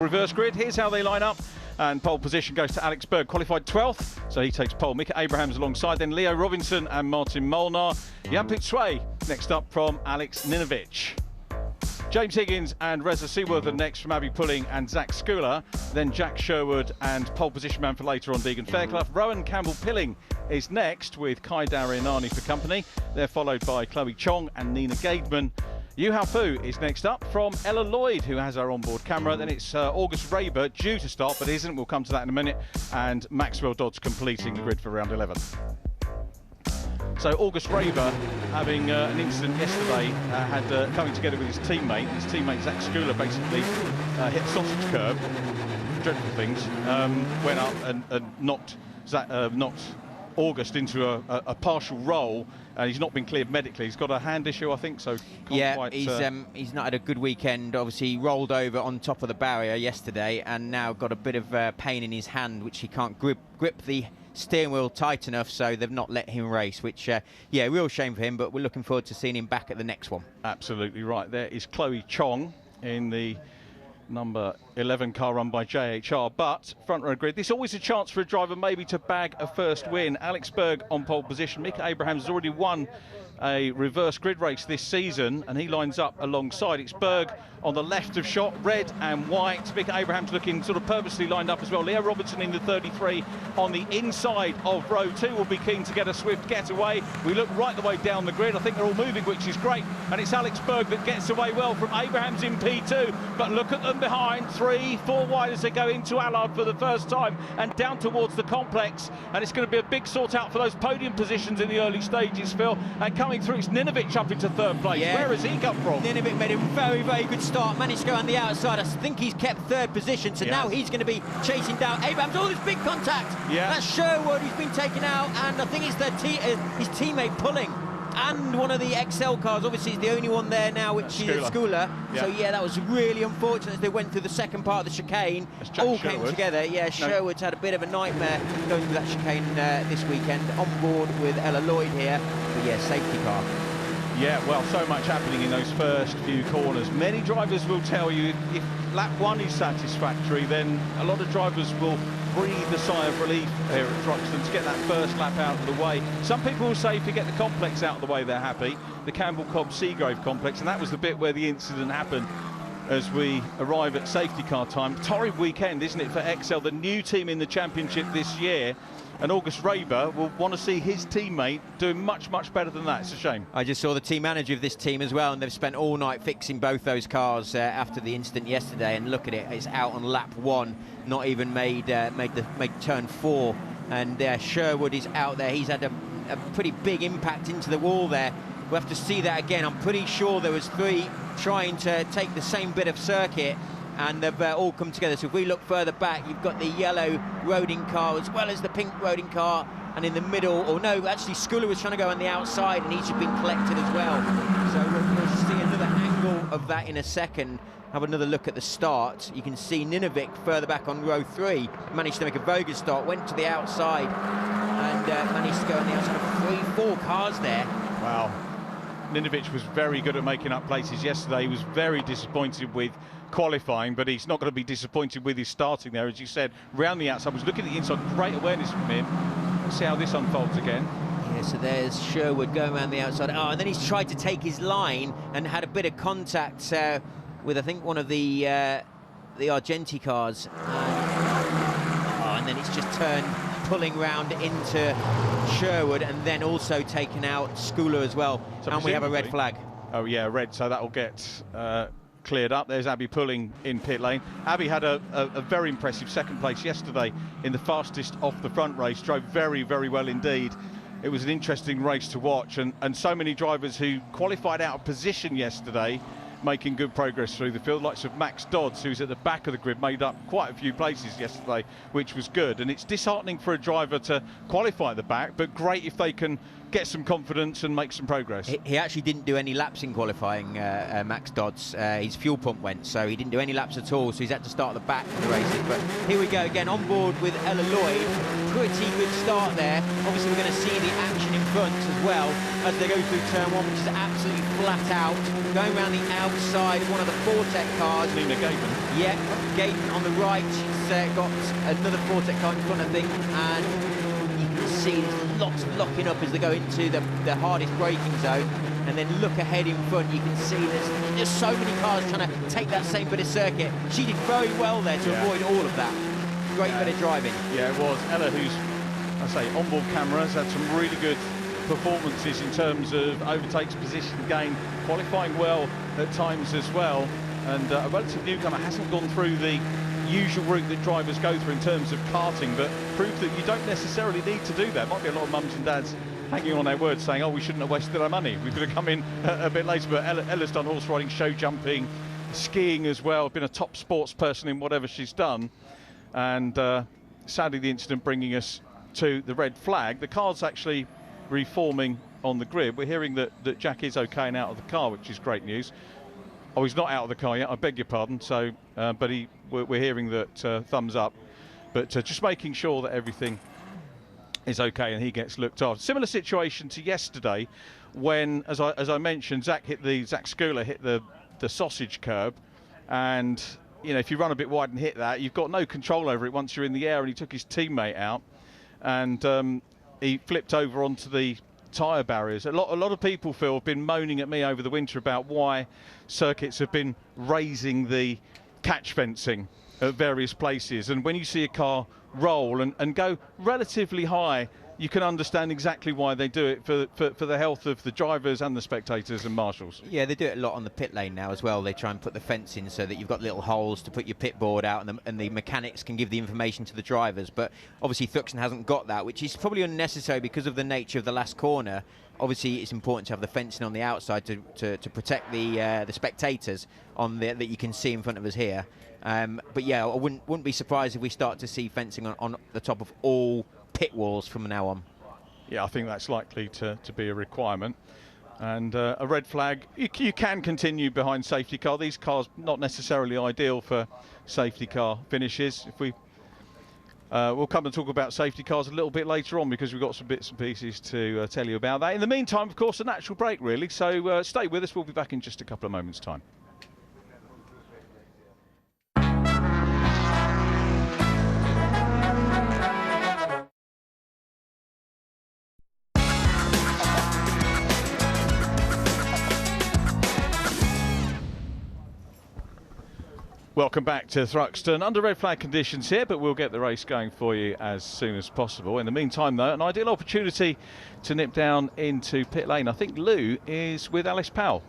Reverse grid, here's how they line up. And pole position goes to Alex Berg, qualified 12th, so he takes pole. Mika Abrahams alongside, then Leo Robinson and Martin Molnar. Jan-Pieter Sway next up from Alex Ninovich. James Higgins and Reza Seaworth are next from Abby Pulling and Zach Schooler. Then Jack Sherwood and pole position man for later on, Deegan Fairclough. Rowan Campbell-Pilling is next with Kai Darianani for company. They're followed by Chloe Chong and Nina Gaidman. Yu Hao Fu is next up from Ella Lloyd, who has our onboard camera. Then it's August Raber, due to start, but isn't. We'll come to that in a minute. And Maxwell Dodds completing the grid for round 11. So August Raber, having an incident yesterday, had coming together with his teammate. His teammate Zach Schooler basically hit the sausage curb. Dreadful things. Went up and knocked August into a partial roll, and he's not been cleared medically. He's got a hand issue, I think, so can't quite, he's not had a good weekend. Obviously, he rolled over on top of the barrier yesterday and now got a bit of pain in his hand, which he can't grip the steering wheel tight enough, so they've not let him race, which, yeah, real shame for him, but we're looking forward to seeing him back at the next one. Absolutely right. There is Chloe Chong in the number 11 car run by JHR, but front row grid, there's always a chance for a driver maybe to bag a first win. Alex Berg on pole position. Mika Abrahams has already won a reverse grid race this season, and he lines up alongside. It's Berg on the left of shot, red and white. Mika Abrahams looking sort of purposely lined up as well. Leo Robertson in the 33 on the inside of row 2 will be keen to get a swift getaway. We look right the way down the grid. I think they're all moving, which is great, and it's Alex Berg that gets away well from Abrahams in P2, but look at them behind, 3, 4 wide as they go into Allard for the first time and down towards the complex, and it's going to be a big sort out for those podium positions in the early stages, Phil. And coming through, it's Ninovich up into 3rd place. Yeah. Where has he come from? Ninovich made a very, very good start, managed to go on the outside. I think he's kept 3rd position, so now he's going to be chasing down Abrahams. Oh, there's big contact. Yeah. That's Sherwood who's been taken out, and I think it's his teammate Pulling. And one of the XL cars, obviously, is the only one there now, which is Schooler. Yeah. So, yeah, that was really unfortunate as they went through the second part of the chicane. All came together. Yeah, Sherwood's had a bit of a nightmare going through that chicane this weekend. On board with Ella Lloyd here. But, yeah, safety car. Yeah, well, so much happening in those first few corners. Many drivers will tell you if lap 1 is satisfactory, then a lot of drivers will breathe a sigh of relief here at Thruxton to get that first lap out of the way. Some people will say if you get the complex out of the way, they're happy. The Campbell-Cobb-Seagrave complex, and that was the bit where the incident happened as we arrive at safety car time. Torrid weekend, isn't it, for XL, the new team in the championship this year. And August Raber will want to see his teammate doing much, much better than that. It's a shame. I just saw the team manager of this team as well, and they've spent all night fixing both those cars after the incident yesterday. And look at it, it's out on lap 1, not even made turn 4. And Sherwood is out there. He's had a pretty big impact into the wall there. We'll have to see that again. I'm pretty sure there was 3 trying to take the same bit of circuit, and they've all come together. So if we look further back, you've got the yellow roading car as well as the pink roading car, and in the middle, or no, actually Schooler was trying to go on the outside, and each had been collected as well. So we'll see another angle of that in a second. Have another look at the start. You can see Ninovich further back on row 3, managed to make a very good start, went to the outside, and managed to go on the outside of 3, 4 cars there. Wow. Ninovich was very good at making up places yesterday. He was very disappointed with qualifying, but he's not going to be disappointed with his starting there, as you said, round the outside. Was looking at the inside, great awareness from him. Let's see how this unfolds again. Yeah, so there's Sherwood going around the outside. Oh, and then he's tried to take his line and had a bit of contact with, I think, one of the Argenti cars. And then it's just turned, pulling round into Sherwood, and then also taken out Schooler as well. So and we have a red flag. Oh yeah, red, so that'll get cleared up. There's Abby Pulling in pit lane. Abby had a very impressive 2nd place yesterday in the fastest off the front race, drove very, very well indeed. It was an interesting race to watch, and so many drivers who qualified out of position yesterday making good progress through the field. Likes of Max Dodds, who's at the back of the grid, made up quite a few places yesterday, which was good. And it's disheartening for a driver to qualify at the back, but great if they can get some confidence and make some progress. He actually didn't do any laps in qualifying, Max Dodds. His fuel pump went, so he didn't do any laps at all, so he's had to start at the back of the races. But here we go again, on board with Ella Lloyd. Pretty good start there. Obviously, we're going to see the action in front as well as they go through turn 1, which is absolutely flat out. Going around the outside of one of the Fortec cars. Nina Gaben. Yeah, Gaten on the right. She's got another Fortec car in front, I think, and you can see there's lots of locking up as they go into the hardest braking zone. And then look ahead in front, you can see there's so many cars trying to take that same bit of circuit. She did very well there to avoid all of that. Great bit of driving. Yeah, it was. Ella, who's, I say, onboard cameras, had some really good performances in terms of overtakes, position gain, qualifying well at times as well. And a relative newcomer hasn't gone through the usual route that drivers go through in terms of karting, but proved that you don't necessarily need to do that. Might be a lot of mums and dads hanging on their words saying, oh, we shouldn't have wasted our money, we could have come in a bit later. But Ella's done horse riding, show jumping, skiing as well, been a top sports person in whatever she's done. And sadly the incident bringing us to the red flag. The car's actually reforming on the grid. We're hearing that Jack is okay and out of the car, which is great news. Oh, he's not out of the car yet, I beg your pardon. So, but we're hearing that thumbs up. But just making sure that everything is okay and he gets looked after. Similar situation to yesterday when, as I mentioned, Zach Skula hit the sausage curb, and you know, if you run a bit wide and hit that, you've got no control over it once you're in the air. And he took his teammate out, and he flipped over onto the tyre barriers. A lot of people, Phil, have been moaning at me over the winter about why circuits have been raising the catch fencing at various places. And when you see a car roll and go relatively high, you can understand exactly why they do it, for the health of the drivers and the spectators and marshals. Yeah, they do it a lot on the pit lane now as well. They try and put the fence in so that you've got little holes to put your pit board out, and the mechanics can give the information to the drivers. But obviously Thruxton hasn't got that, which is probably unnecessary because of the nature of the last corner. Obviously it's important to have the fencing on the outside to protect the spectators that you can see in front of us here. But yeah, I wouldn't be surprised if we start to see fencing on the top of all pit walls from now on. Yeah, I think that's likely to be a requirement. And a red flag, you can continue behind safety car. These cars not necessarily ideal for safety car finishes. If we'll come and talk about safety cars a little bit later on, because we've got some bits and pieces to tell you about that. In the meantime, of course, a natural break really, so stay with us. We'll be back in just a couple of moments' time. Welcome back to Thruxton. Under red flag conditions here, but we'll get the race going for you as soon as possible. In the meantime, though, an ideal opportunity to nip down into pit lane. I think Lou is with Alice Powell.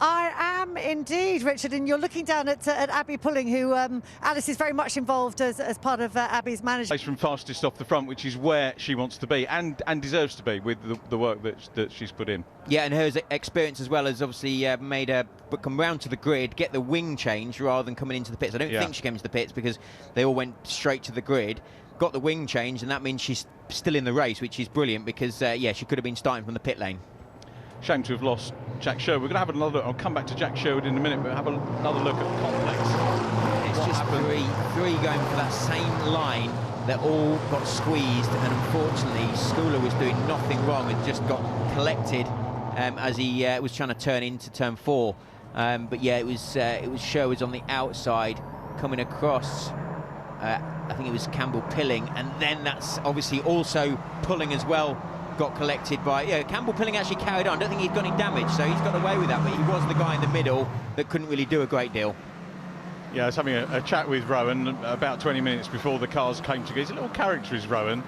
I am indeed, Richard, and you're looking down at Abby Pulling, who Alice is very much involved as part of Abby's management. From fastest off the front, which is where she wants to be and deserves to be with the work that she's put in. Yeah, and her experience as well has obviously made her come round to the grid, get the wing change rather than coming into the pits. I don't think she came into the pits because they all went straight to the grid. Got the wing change, and that means she's still in the race, which is brilliant because, yeah, she could have been starting from the pit lane. Shame to have lost Jack Sherwood. We're going to have another look. I'll come back to Jack Sherwood in a minute, but have another look at the complex. It's just three going for that same line that all got squeezed, and unfortunately Skula was doing nothing wrong and just got collected as he was trying to turn into turn 4. But yeah, it was Sherwood's on the outside coming across. I think it was Campbell Pilling, and then that's obviously also Pulling as well. Got collected by Campbell Pilling actually carried on. I don't think he'd got any damage, so he's got away with that, but he was the guy in the middle that couldn't really do a great deal. Yeah, I was having a chat with Rowan about 20 minutes before the cars came together. He's a little character, is Rowan,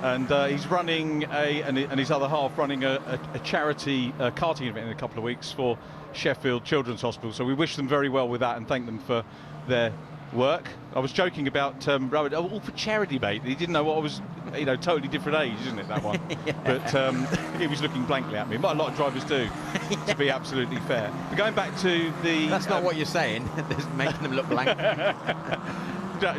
and he's running and his other half running a charity karting event in a couple of weeks for Sheffield Children's Hospital, so we wish them very well with that and thank them for their work. I was joking about Rowan, all for charity, mate. He didn't know what I was, totally different age, isn't it, that one? Yeah. But he was looking blankly at me. A lot of drivers do, to be absolutely fair. But going back to the... That's not what you're saying, making them look blank.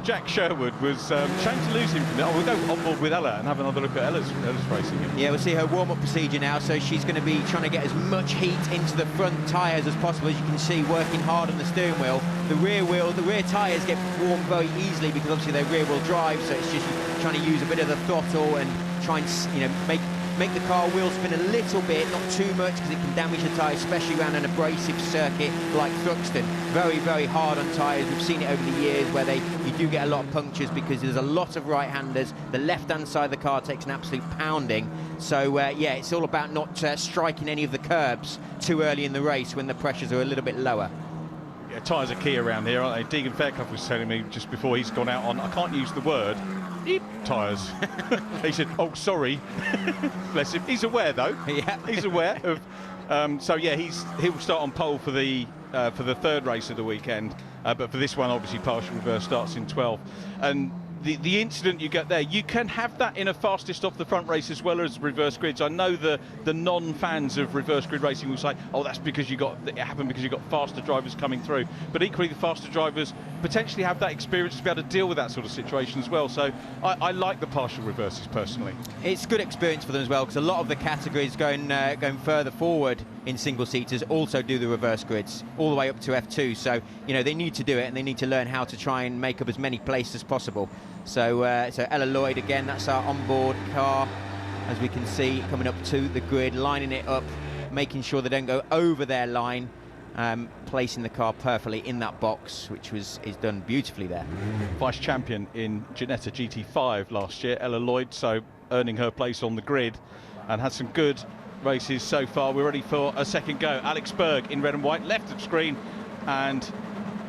Jack Sherwood was shame to lose him from there. We'll go on board with Ella and have another look at Ella's racing. Yeah, we'll see her warm-up procedure now. So she's going to be trying to get as much heat into the front tyres as possible. As you can see, working hard on the steering wheel. The rear tyres get warm very easily because obviously they're rear-wheel drive. So it's just trying to use a bit of the throttle and try and make the car wheel spin a little bit, not too much, because it can damage the tyres, especially around an abrasive circuit like Thruxton. Very, very hard on tyres. We've seen it over the years where you do get a lot of punctures because there's a lot of right-handers. The left-hand side of the car takes an absolute pounding. So, yeah, it's all about not striking any of the curbs too early in the race when the pressures are a little bit lower. Yeah, tyres are key around here, aren't they? Deegan Fairclough was telling me just before he's gone out on, I can't use the word, tyres. He said, oh, sorry. Bless him. He's aware, though. Yeah. He's aware of... so, yeah, he'll start on pole for the third race of the weekend. But for this one, obviously, partial reverse starts in 12. And the incident you get there, you can have that in a fastest off the front race as well as reverse grids. I know the non-fans of reverse grid racing will say, oh, that's because it happened because you got faster drivers coming through. But equally, the faster drivers potentially have that experience to be able to deal with that sort of situation as well. So I like the partial reverses personally. It's good experience for them as well, because a lot of the categories going further forward in single seaters also do the reverse grids all the way up to F2. So they need to do it, and they need to learn how to try and make up as many places as possible. So Ella Lloyd again, that's our onboard car, as we can see, coming up to the grid, lining it up, making sure they don't go over their line, placing the car perfectly in that box, which is done beautifully there. Vice champion in Ginetta GT5 last year, Ella Lloyd, so earning her place on the grid, and had some good races so far. We're ready for a second go. Alex Berg in red and white, left of screen, and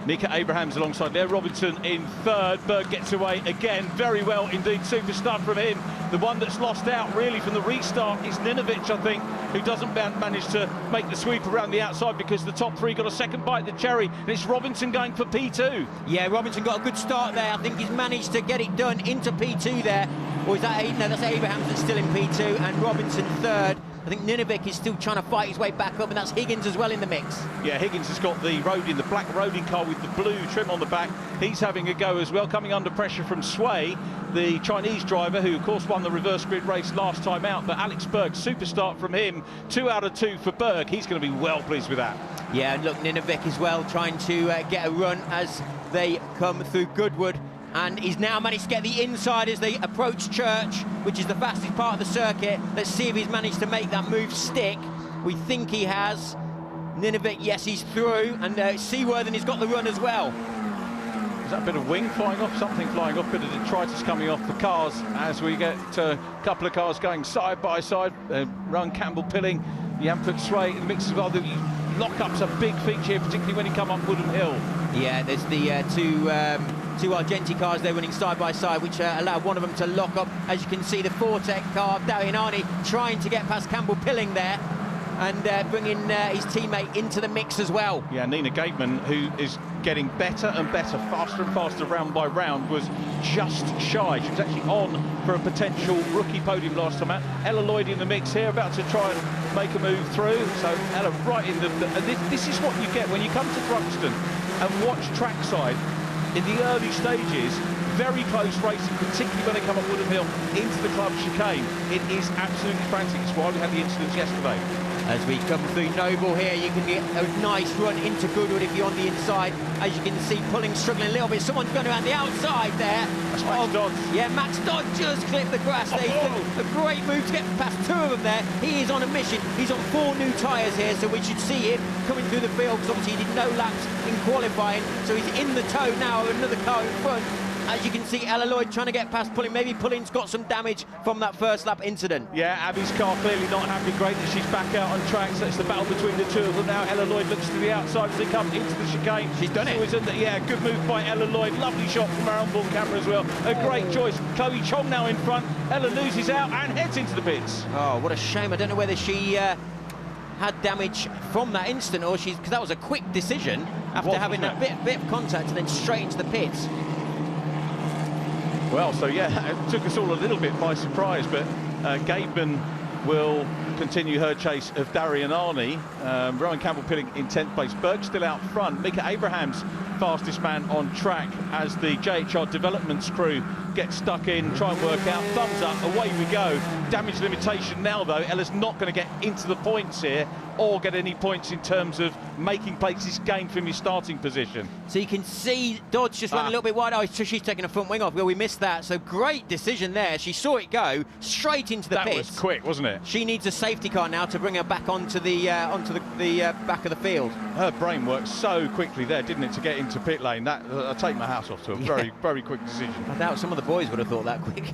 Mika Abrahams alongside Leo Robinson in third. Berg gets away again, very well indeed. Super start from him. The one that's lost out really from the restart is Ninovic, I think, who doesn't manage to make the sweep around the outside because the top three got a second bite at the cherry, and it's Robinson going for P2. Yeah, Robinson got a good start there. I think he's managed to get it done into P2 there. Or is that no, that's Abrahams that's still in P2, and Robinson third. I think Ninovic is still trying to fight his way back up, and that's Higgins as well in the mix. Yeah, Higgins has got the black roading car with the blue trim on the back. He's having a go as well, coming under pressure from Sway, the Chinese driver, who of course won the reverse grid race last time out. But Alex Berg, super start from him, 2 out of 2 for Berg. He's going to be well pleased with that. Yeah, and look, Ninovic as well, trying to get a run as they come through Goodwood. And he's now managed to get the inside as they approach Church, which is the fastest part of the circuit. Let's see if he's managed to make that move stick. We think he has. Ninovic, yes, he's through. And Seaworthen has got the run as well. Is that a bit of wing flying off? Something flying off, bit of detritus coming off the cars as we get a couple of cars going side by side. Rowan Campbell Pilling, Jan Sway in the mix as well. The lock-up's a big feature here, particularly when you come up Woodham Hill. Yeah, there's the two Argenti cars there running side by side, which allow one of them to lock up. As you can see, the Fortec car, Darian Arney, trying to get past Campbell Pilling there and bringing his teammate into the mix as well. Yeah, Nina Gateman, who is getting better and better, faster and faster round by round, was just shy. She was actually on for a potential rookie podium last time out. Ella Lloyd in the mix here, about to try and make a move through. So Ella right in the... This is what you get when you come to Thruxton and watch trackside. In the early stages, very close racing, particularly when they come up Woodham Hill into the club chicane. It is absolutely frantic. It's why we had the incidents yesterday. As we come through Noble here, you can get a nice run into Goodwood if you're on the inside. As you can see, Pulling struggling a little bit. Someone's going around the outside there. That's Max Dodds. Yeah, Max Dodds just clipped the grass there. A great move to get past 2 of them there. He is on a mission. He's on 4 new tyres here, so we should see him coming through the field, because obviously he did no laps in qualifying. So he's in the tow now of another car in front. As you can see, Ella Lloyd trying to get past Pulling. Maybe Pulling's got some damage from that first lap incident. Yeah, Abby's car clearly not happy. Great that she's back out on track. So it's the battle between the two of them now. Ella Lloyd looks to the outside as they come into the chicane. She's done it. Yeah, good move by Ella Lloyd. Lovely shot from our onboard camera as well. A great choice. Chloe Chong now in front. Ella loses out and heads into the pits. Oh, what a shame. I don't know whether she had damage from that instant, or because that was a quick decision after having that bit of contact and then straight into the pits. Well, so yeah, it took us all a little bit by surprise, but Gateman will continue her chase of Darian Arney. Rowan Campbell Pilling in 10th place. Berg still out front. Mika Abrahams fastest man on track as the JHR developments crew get stuck in, try and work out. Thumbs up, away we go. Damage limitation now, though. Ella's not going to get into the points here or get any points in terms of making places gained from your starting position. So you can see Dodge just ran a little bit wide. Oh, so she's taking a front wing off. Well, we missed that. So great decision there. She saw it go straight into the pit. That was quick, wasn't it? She needs a safety car now to bring her back onto the back of the field. Her brain worked so quickly there, didn't it, to get into pit lane. That I take my house off to her. Very quick decision. I doubt some of the boys would have thought that quick.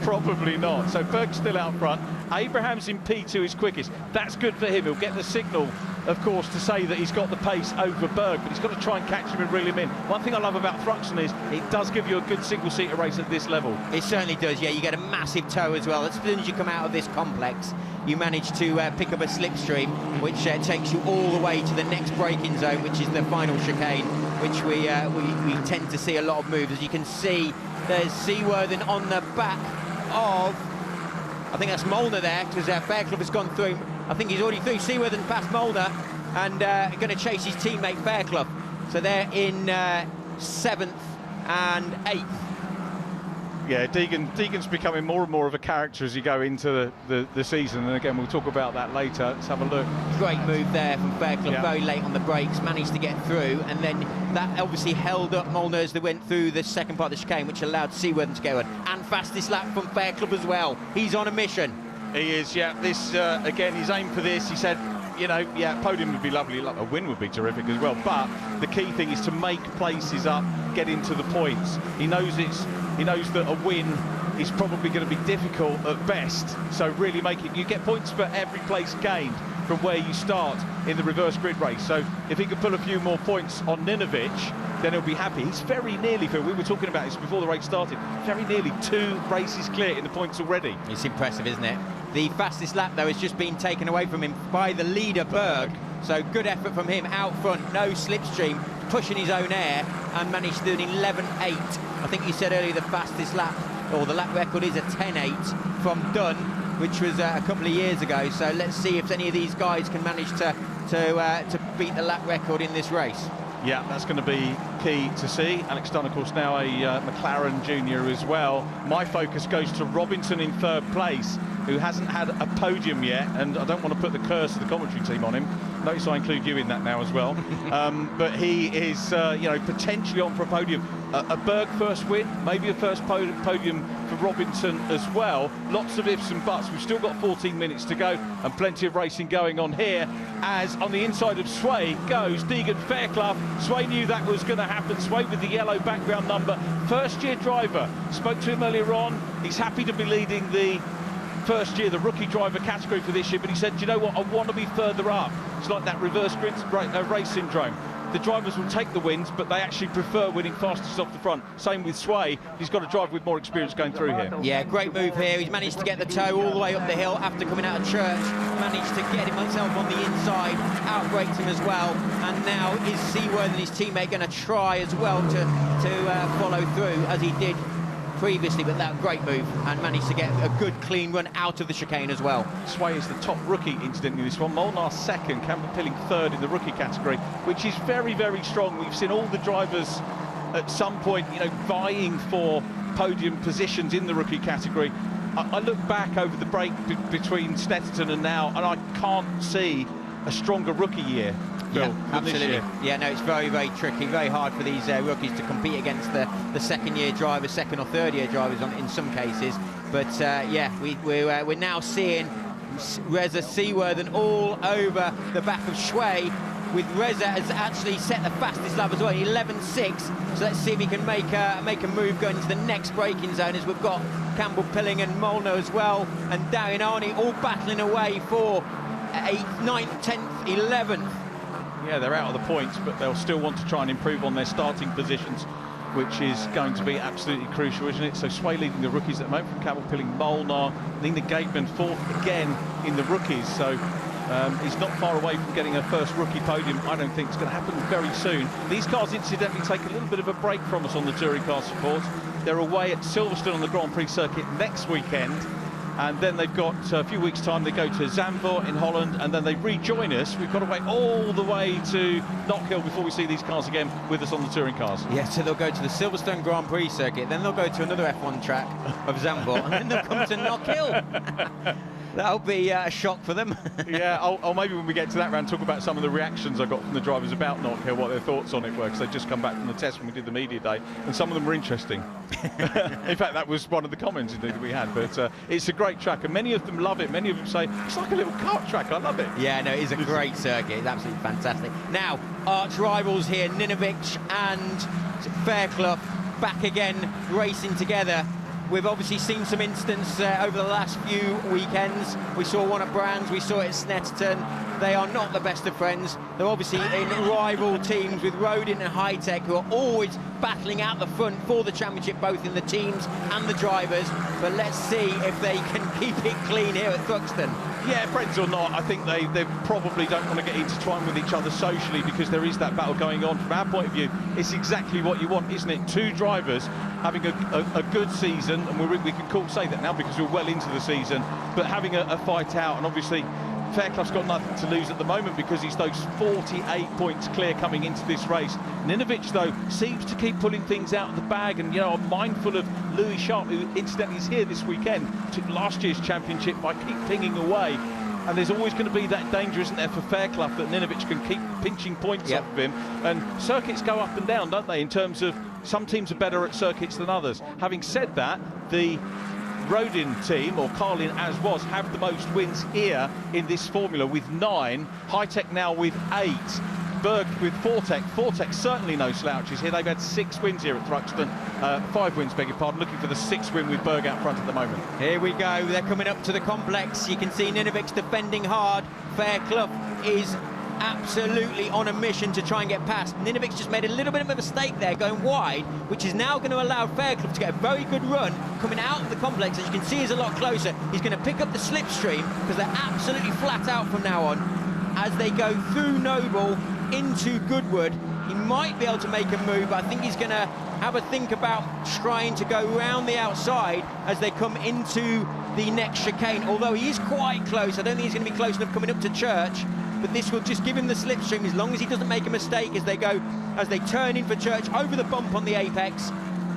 Probably not. So Berg's still out front. Abraham's in P2 is quickest. That's good for him. He'll get the signal, of course, to say that he's got the pace over Berg, but he's got to try and catch him and reel him in. One thing I love about Thruxton is it does give you a good single-seater race at this level. It certainly does, yeah. You get a massive tow as well. As soon as you come out of this complex, you manage to pick up a slipstream, which takes you all the way to the next braking zone, which is the final chicane, which we tend to see a lot of moves. As you can see, there's Seaworthen on the back of, I think that's Molnar there, because Fairclough has gone through. I think he's already through Seaworthen past Molnar, and going to chase his teammate Fairclough. So they're in 7th and 8th. Yeah, Deegan's becoming more and more of a character as you go into the season, and again we'll talk about that later. Let's have a look. Great move there from Fairclough, very late on the brakes, managed to get through, and then that obviously held up Molnar as they went through the second part of the chicane, which allowed Seaworthen to go on. And fastest lap from Fairclough as well. He's on a mission. He is, yeah. This again, he's aimed for this. He said, you know, yeah, podium would be lovely, a win would be terrific as well, but the key thing is to make places up, get into the points. He knows that a win is probably going to be difficult at best, so really you get points for every place gained from where you start in the reverse grid race. So if he could pull a few more points on Ninovich, then he'll be happy. He's very nearly, Phil, we were talking about this before the race started, very nearly 2 races clear in the points already. It's impressive, isn't it? The fastest lap, though, has just been taken away from him by the leader, Berg. So good effort from him out front, no slipstream, pushing his own air, and managed to do an 11.8. I think you said earlier the fastest lap, or the lap record is a 10.8 from Dunn, which was a couple of years ago. So let's see if any of these guys can manage to beat the lap record in this race. Yeah, that's going to be key to see. Alex Dunn, of course, now a McLaren junior as well. My focus goes to Robinson in 3rd place, who hasn't had a podium yet, and I don't want to put the curse of the commentary team on him. Notice I include you in that now as well. But he is, you know, potentially on for a podium. A Berg first win, maybe a first podium for Robinson as well. Lots of ifs and buts. We've still got 14 minutes to go and plenty of racing going on here. As on the inside of Sway goes Deegan Fairclough. Sway knew that was going to happen. Sway with the yellow background number. First-year driver. Spoke to him earlier on. He's happy to be leading the first year, the rookie driver category for this year, but he said, you know what, I want to be further up. It's like that reverse grid race syndrome. The drivers will take the wins, but they actually prefer winning fastest off the front. Same with Sway. He's got to drive with more experience going through here. Yeah, great move here. He's managed to get the tow all the way up the hill after coming out of church. Managed to get himself on the inside, outbraked him as well. And now is Seaworthen and his teammate going to try as well to follow through as he did previously, but that great move, and managed to get a good clean run out of the chicane as well. Sway is the top rookie incidentally in this one. Molnar 2nd, Campbell Pilling 3rd in the rookie category, which is very, very strong. We've seen all the drivers at some point, you know, vying for podium positions in the rookie category. I look back over the break between Stetson and now, and I can't see a stronger rookie year. Yeah, absolutely. Yeah, no, it's very, very tricky, very hard for these rookies to compete against the second-year drivers, second or third-year drivers in some cases. But yeah, we're now seeing Reza Seaworthen all over the back of Shui, with Reza has actually set the fastest lap as well, 11.6. So let's see if he can make a move going into the next braking zone, as we've got Campbell Pilling and Molnar as well, and Darren Arney all battling away for 8th, 9th, 10th, 11th. Yeah, they're out of the points, but they'll still want to try and improve on their starting positions, which is going to be absolutely crucial, isn't it? So Sway leading the rookies at the moment, from Campbell Pilling, Molnar, Nina Gateman 4th again in the rookies. So he's not far away from getting a first rookie podium. I don't think it's going to happen very soon. These cars incidentally take a little bit of a break from us on the touring car support. They're away at Silverstone on the Grand Prix circuit next weekend. and then they've got a few weeks' time. They go to Zandvoort in Holland, and then they rejoin us. We've got to wait all the way to Knockhill before we see these cars again with us on the touring cars. Yeah, so they'll go to the Silverstone Grand Prix circuit, then they'll go to another F1 track of Zandvoort, and then they'll come to Knockhill. That'll be a shock for them. Yeah, I'll maybe when we get to that round talk about some of the reactions I got from the drivers about Knockhill, what their thoughts on it were, because they'd just come back from the test when we did the media day, and some of them were interesting. In fact, that was one of the comments indeed that we had. But it's a great track, and many of them love it. Many of them say it's like a little kart track. I love it. Yeah, no, it's a great circuit. It's absolutely fantastic. Now, arch rivals here, Ninovic and Fairclough, back again racing together. We've obviously seen some incidents over the last few weekends. We saw one at Brands, we saw it at Snetterton. They are not the best of friends. They're obviously in rival teams with Rodin and Hitech, who are always battling out the front for the championship, both in the teams and the drivers. But let's see if they can keep it clean here at Thruxton. Yeah, friends or not, I think they probably don't want to get intertwined with each other socially, because there is that battle going on. From our point of view, it's exactly what you want, isn't it? Two drivers having a good season, and we can say that now because we're well into the season, but having a fight out. And obviously Fairclough's got nothing to lose at the moment because he's those 48 points clear coming into this race. Ninovic, though, seems to keep pulling things out of the bag, and, you know, I'm mindful of Louis Sharp, who incidentally is here this weekend, took last year's championship by keep pinging away. And there's always going to be that danger, isn't there, for Fairclough, that Ninovic can keep pinching points off of him. And circuits go up and down, don't they, in terms of some teams are better at circuits than others. Having said that, the Rodin team, or Carlin as was, have the most wins here in this formula with 9. Hitech now with 8. Berg with Fortec. Fortec certainly no slouches here. They've had 6 wins here at Thruxton. 5 wins, beg your pardon. Looking for the 6th win with Berg out front at the moment. Here we go. They're coming up to the complex. You can see Ninovic's defending hard. Fairclough is absolutely on a mission to try and get past. Ninovic's just made a little bit of a mistake there, going wide, which is now going to allow Fairclough to get a very good run coming out of the complex. As you can see, he's a lot closer. He's going to pick up the slipstream because they're absolutely flat out from now on. As they go through Noble into Goodwood, he might be able to make a move. I think he's going to have a think about trying to go round the outside as they come into the next chicane, although he is quite close. I don't think he's going to be close enough coming up to Church, but this will just give him the slipstream as long as he doesn't make a mistake as they turn in for Church over the bump on the apex,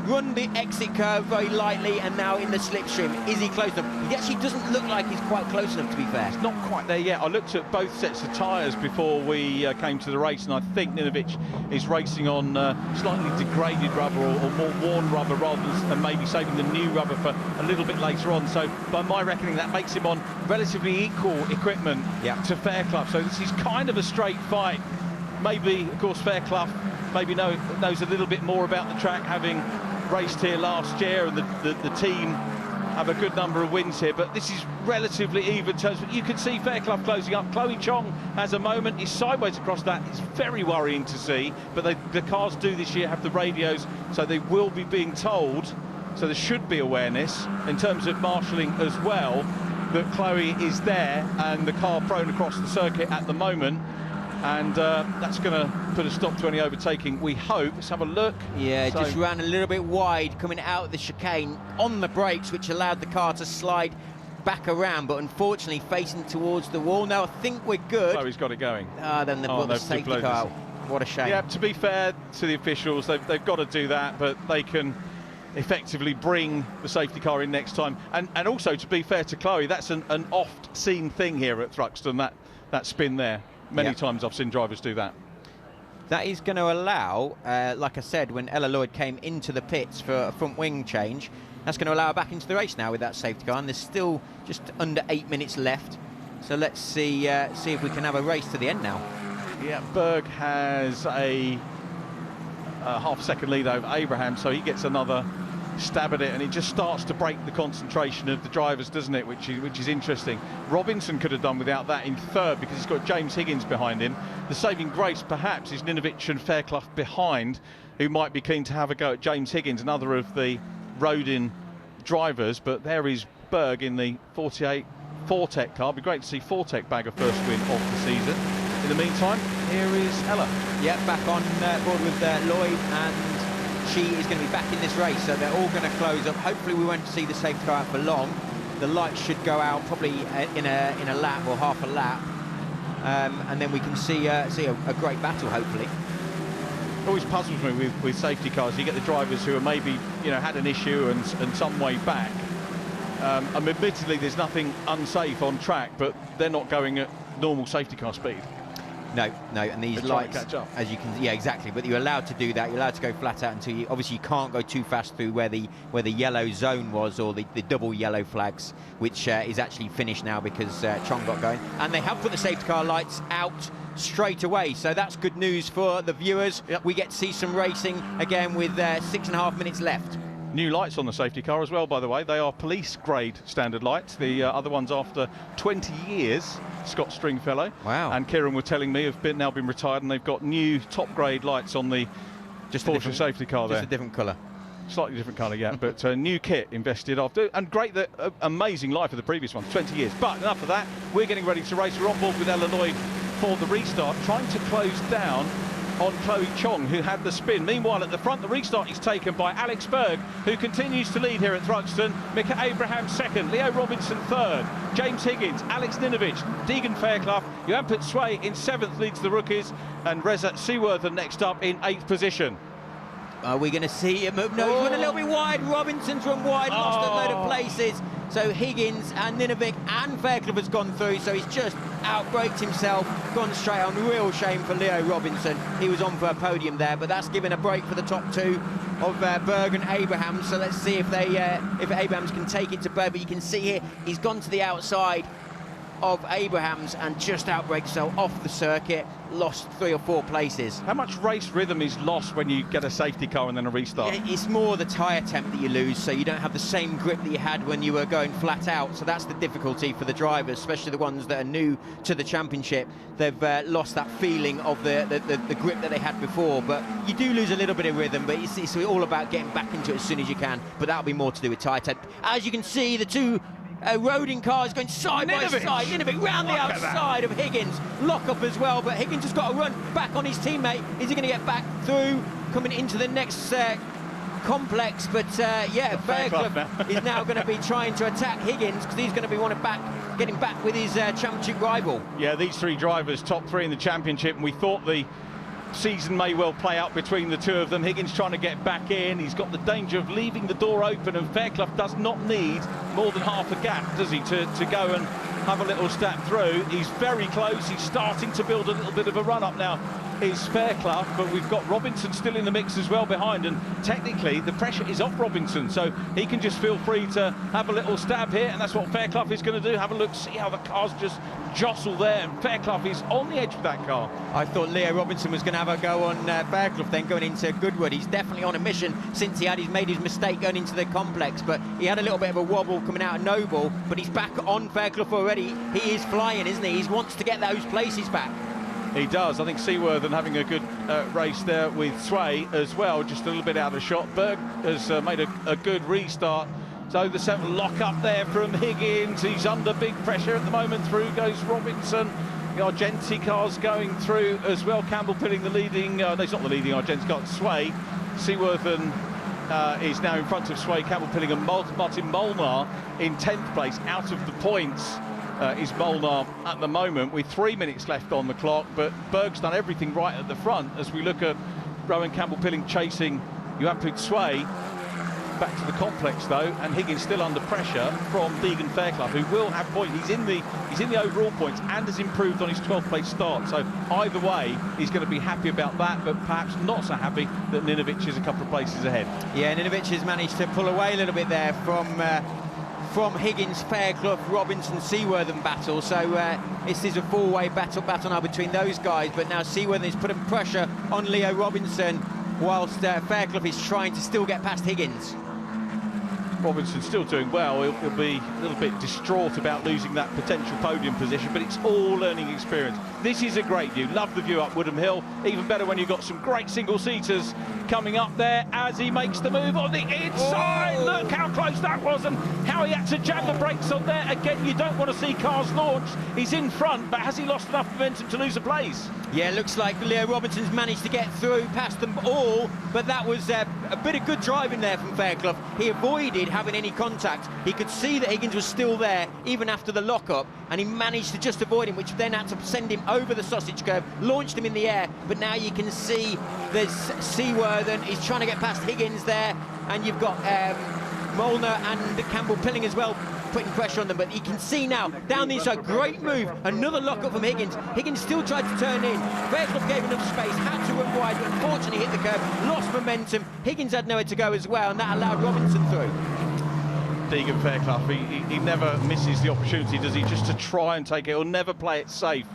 run the exit curve very lightly, and now in the slipstream. Is he close enough? He actually doesn't look like he's quite close enough, to be fair. It's not quite there yet. I looked at both sets of tyres before we came to the race, and I think Ninovic is racing on slightly degraded rubber or more worn rubber, rather than maybe saving the new rubber for a little bit later on. So by my reckoning, that makes him on relatively equal equipment to Fairclough. So this is kind of a straight fight. Maybe, of course, Fairclough maybe knows a little bit more about the track, having raced here last year, and the team have a good number of wins here, but this is relatively even terms. But you can see Fairclough closing up. Chloe Chong has a moment, he's sideways across that. It's very worrying to see, but the cars do this year have the radios, so they will be being told, so there should be awareness in terms of marshalling as well, that Chloe is there and the car prone across the circuit at the moment. And that's going to put a stop to any overtaking, we hope. Let's have a look. Yeah, just ran a little bit wide coming out of the chicane on the brakes, which allowed the car to slide back around, but unfortunately facing towards the wall. Now I think we're good. Chloe's got it going. Then they've got the safety car out. What a shame. Yeah, to be fair to the officials, they've got to do that, but they can effectively bring the safety car in next time. And also, to be fair to Chloe, that's an oft-seen thing here at Thruxton, that spin there. Many times I've seen drivers do that. That is going to allow, like I said, when Ella Lloyd came into the pits for a front wing change, that's going to allow her back into the race now with that safety car, and there's still just under 8 minutes left. So let's see if we can have a race to the end now. Yeah, Berg has a half-second lead over Abraham, so he gets another stab at it, and it just starts to break the concentration of the drivers, doesn't it, which is interesting. Robinson could have done without that in third because he's got James Higgins behind him. The saving grace perhaps is Ninovic and Fairclough behind, who might be keen to have a go at James Higgins, another of the Rodin drivers. But there is Berg in the 48 Fortec car. It'd be great to see Fortec bag a first win of the season. In the meantime, here is Ella. Yeah, back on board with Lloyd, and she is going to be back in this race, so they're all going to close up. Hopefully we won't see the safety car out for long. the lights should go out probably in a lap or half a lap, and then we can see a great battle, hopefully. Always puzzles me with safety cars. You get the drivers who are maybe, had an issue and some way back. Admittedly, there's nothing unsafe on track, but they're not going at normal safety car speed. No, and these lights, catch up. as you can, yeah, exactly. But you're allowed to do that. You're allowed to go flat out until you. Obviously, you can't go too fast through where the yellow zone was, or the double yellow flags, which is actually finished now because Chong got going, and they have put the safety car lights out straight away. So that's good news for the viewers. Yep. We get to see some racing again with 6.5 minutes left. New lights on the safety car as well, by the way. They are police grade standard lights. The other ones, after 20 years, Scott Stringfellow and Kieran were telling me, have now been retired, and they've got new top grade lights on the Porsche safety car there. Just a different colour. Slightly different colour, yeah, but new kit invested after, and great, that amazing life of the previous one, 20 years. But enough of that, we're getting ready to race. We're on board with Illinois for the restart, trying to close down on Chloe Chong, who had the spin. Meanwhile, at the front, the restart is taken by Alex Berg, who continues to lead here at Thruxton. Mika Abraham second, Leo Robinson third, James Higgins, Alex Ninovich, Deegan Fairclough, Johan Putsway in seventh leads the rookies, and Reza Seaworthen next up in eighth position. Are we going to see him? No, he's run a little bit wide. Robinson's run wide, lost a load of places. So Higgins and Ninovic and Fairclough has gone through, so he's just outbraked himself, gone straight on. Real shame for Leo Robinson. He was on for a podium there, but that's given a break for the top two of Berg and Abraham. So let's see if Abrahams can take it to Berg. But you can see here, he's gone to the outside of Abrahams and just outbraked, so off the circuit, lost 3 or 4 places. How much race rhythm is lost when you get a safety car and then a restart? It's more the tyre temp that you lose, so you don't have the same grip that you had when you were going flat out. So that's the difficulty for the drivers, especially the ones that are new to the championship. They've lost that feeling of the grip that they had before. But you do lose a little bit of rhythm, but it's all about getting back into it as soon as you can. But that'll be more to do with tyre temp. As you can see, the two Roding cars going side by side. Ninovic round the outside of Higgins. Lock up as well, but Higgins has got to run back on his teammate. Is he going to get back through, coming into the next complex? But yeah, Fairclough is now going to be trying to attack Higgins because he's going to be getting back with his championship rival. Yeah, these three drivers, top 3 in the championship, and we thought the season may well play out between the two of them. Higgins trying to get back in. He's got the danger of leaving the door open, and Fairclough does not need more than half a gap, does he, to go and have a little step through. He's very close. He's starting to build a little bit of a run up now, is Fairclough, but we've got Robinson still in the mix as well behind, and technically the pressure is off Robinson, so he can just feel free to have a little stab here, and that's what Fairclough is going to do. Have a look, see how the cars just jostle there, and Fairclough is on the edge of that car. I thought Leo Robinson was going to have a go on Fairclough then going into Goodwood. He's definitely on a mission since he's made his mistake going into the complex, but he had a little bit of a wobble coming out of Noble, but he's back on Fairclough already. He is flying, isn't he? He wants to get those places back. He does. I think Seaworthen having a good race there with Sway as well, just a little bit out of shot. Berg has made a good restart. So the 7 lock up there from Higgins. He's under big pressure at the moment. Through goes Robinson. The Argenti car's going through as well. Campbell Pilling the leading, no, it's not the leading Argenti car, Sway. Seaworthen is now in front of Sway, Campbell Pilling, and Martin Molnar in 10th place. Out of the points is Molnar at the moment with 3 minutes left on the clock, but Berg's done everything right at the front as we look at Rowan Campbell Pilling chasing Johan Putsway. Back to the complex though, and Higgins still under pressure from Deegan Fairclough, who will have points. He's in the overall points and has improved on his 12th place start. So either way, he's going to be happy about that, but perhaps not so happy that Ninovich is a couple of places ahead. Yeah, Ninovich has managed to pull away a little bit there from Higgins, Fairclough, Robinson, Seaworthen battle. So this is a 4-way battle now between those guys. But now Seaworthen is putting pressure on Leo Robinson, whilst Fairclough is trying to still get past Higgins. Robinson's still doing well. He'll be a little bit distraught about losing that potential podium position, but it's all learning experience. This is a great view. Love the view up Woodham Hill. Even better when you've got some great single-seaters coming up there as he makes the move on the inside. Look how close that was and how he had to jam the brakes on there. Again, you don't want to see cars launch. He's in front, but has he lost enough momentum to lose a place? Yeah, looks like Leo Robinson's managed to get through past them all, but that was a bit of good driving there from Fairclough. He avoided having any contact. He could see that Higgins was still there, even after the lock-up, and he managed to just avoid him, which then had to send him over the sausage curve, launched him in the air, but now you can see there's Seaworthen. He's trying to get past Higgins there, and you've got Molnar and Campbell Pilling as well, putting pressure on them, but you can see now down the inside, great move, another lock-up from Higgins. Higgins still tried to turn in. Fairclough gave enough space, had to run wide, but unfortunately hit the curve, lost momentum. Higgins had nowhere to go as well, and that allowed Robinson through. Deegan Fairclough, he never misses the opportunity, does he, just to try and take it, or never play it safe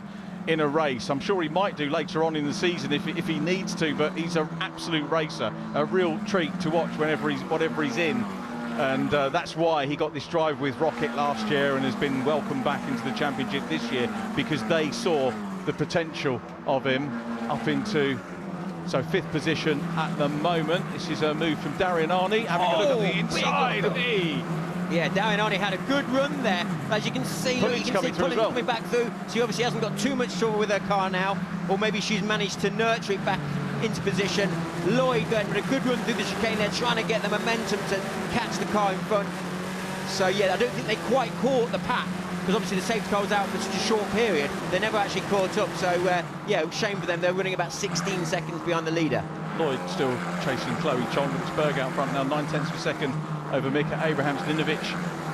in a race. I'm sure he might do later on in the season if he needs to, but he's an absolute racer, a real treat to watch whatever he's in. And that's why he got this drive with Rocket last year and has been welcomed back into the championship this year, because they saw the potential of him up into, so 5th position at the moment. This is a move from Darian Arney, having a look at the inside. Yeah, Darian Arney had a good run there. As you can see, Pulling's coming back through. She obviously hasn't got too much trouble with her car now, or maybe she's managed to nurture it back into position. Lloyd then with a good run through the chicane there, trying to get the momentum to catch the car in front. So yeah, I don't think they quite caught the pack, because obviously the safety car was out for such a short period. They never actually caught up, so yeah, shame for them. They're running about 16 seconds behind the leader. Lloyd still chasing Chloe Chong with Berg out front now, 9/10 of a second over Mika Abrahams-Ninovic,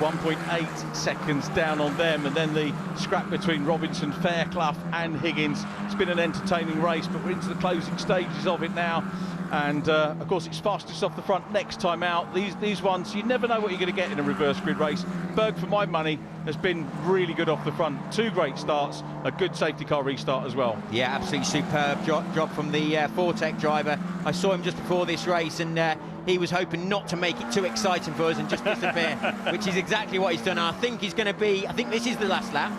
1.8 seconds down on them, and then the scrap between Robinson, Fairclough and Higgins. It's been an entertaining race, but we're into the closing stages of it now, and of course it's fastest off the front next time out. These ones, you never know what you're going to get in a reverse grid race. Berg, for my money, has been really good off the front. 2 great starts, a good safety car restart as well. Yeah, absolutely superb job from the Fortec driver. I saw him just before this race, and he was hoping not to make it too exciting for us and just disappear, which is exactly what he's done. I think he's going to be, I think this is the last lap.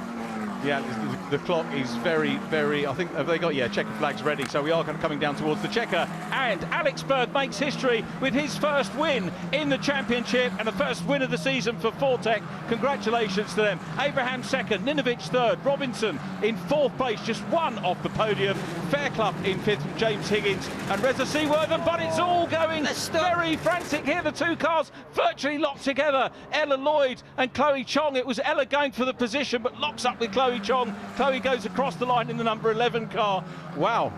Yeah, the clock is very, very, I think, have they got, yeah, checker flags ready, so we are coming down towards the checker, and Alex Berg makes history with his first win in the championship and the first win of the season for Fortec. Congratulations to them. Abraham 2nd, Ninovic 3rd, Robinson in 4th place, just 1 off the podium, Fairclough in 5th from James Higgins and Reza Seaworthen, but it's all going very frantic here. The 2 cars virtually locked together. Ella Lloyd and Chloe Chong. It was Ella going for the position, but locks up with Chloe Chong. Chloe goes across the line in the number 11 car. Wow.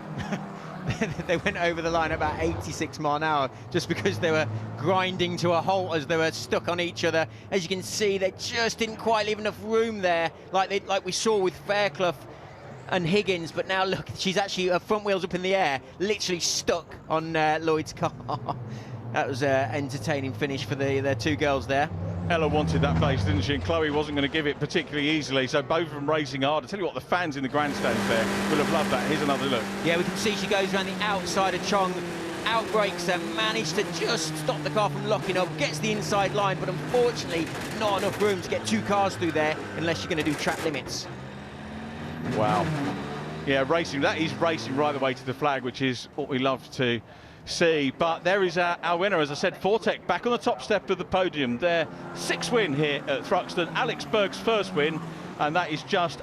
They went over the line at about 86 miles an hour just because they were grinding to a halt as they were stuck on each other. As you can see, they just didn't quite leave enough room there, like we saw with Fairclough and Higgins. But now look, she's actually, her front wheels up in the air, literally stuck on Lloyd's car. That was an entertaining finish for the 2 girls there. Ella wanted that place, didn't she? And Chloe wasn't going to give it particularly easily, so both of them racing hard. I tell you what, the fans in the grandstands there will have loved that. Here's another look. Yeah, we can see she goes around the outside of Chong, outbrakes her, managed to just stop the car from locking up, gets the inside line, but unfortunately not enough room to get 2 cars through there unless you're going to do track limits. Wow. Yeah, racing, that is racing right the way to the flag, which is what we love to see. But there is our winner, as I said, Fortec back on the top step of the podium. Their 6th win here at Thruxton, Alex Berg's 1st win, and that is just